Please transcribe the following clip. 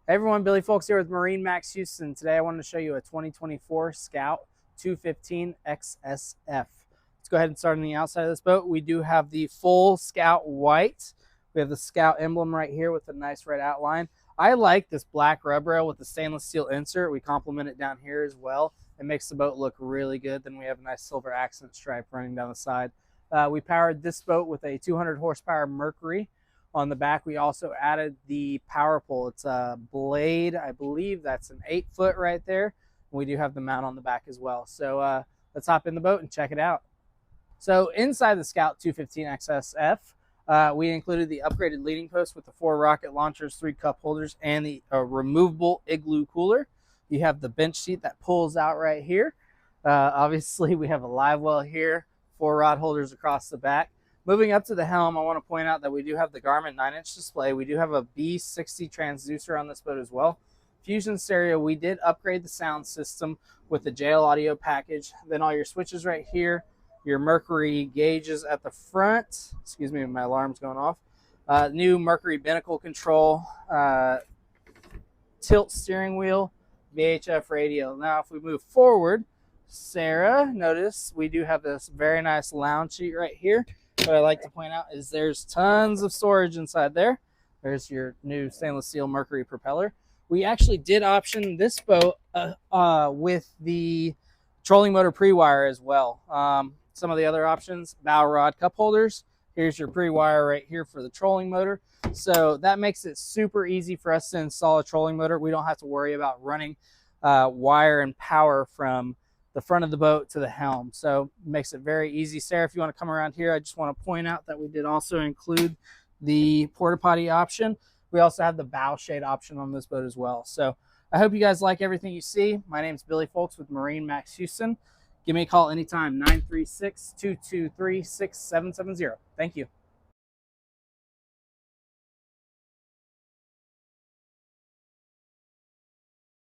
Hey everyone, Billy Folks here with MarineMax Houston. Today I wanted to show you a 2024 Scout 215 XSF. Let's go ahead and start on the outside of this boat. We do have the full Scout white. We have the Scout emblem right here with a nice red outline. I like this black rub rail with the stainless steel insert. We complement it down here as well. It makes the boat look really good. Then we have a nice silver accent stripe running down the side. We powered this boat with a 200 horsepower Mercury. On the back, we also added the power pole. It's a blade. I believe that's an 8-foot right there. We do have the mount on the back as well. So let's hop in the boat and check it out. So inside the Scout 215 XSF, we included the upgraded leading post with the 4 rocket launchers, 3 cup holders, and the removable igloo cooler. You have the bench seat that pulls out right here. Obviously, we have a live well here, 4 rod holders across the back. Moving up to the helm, I want to point out that we do have the Garmin 9-inch display. We do have a B60 transducer on this boat as well. Fusion stereo, we did upgrade the sound system with the JL audio package. Then all your switches right here, your Mercury gauges at the front. Excuse me, my alarm's going off. New Mercury binnacle control, tilt steering wheel, VHF radio. Now if we move forward, Sarah, notice we do have this very nice lounge seat right here. What I like to point out is there's tons of storage inside there. There's your new stainless steel Mercury propeller. We actually did option this boat with the trolling motor pre-wire as well. Some of the other options, bow rod cup holders. Here's your pre-wire right here for the trolling motor. So that makes it super easy for us to install a trolling motor. We don't have to worry about running wire and power from the front of the boat to the helm. So it makes it very easy. Sarah, if you want to come around here, I just want to point out that we did also include the porta potty option. We also have the bow shade option on this boat as well. So I hope you guys like everything you see. My name is Billy Folks with MarineMax Houston. Give me a call anytime, 936-223-6770. Thank you.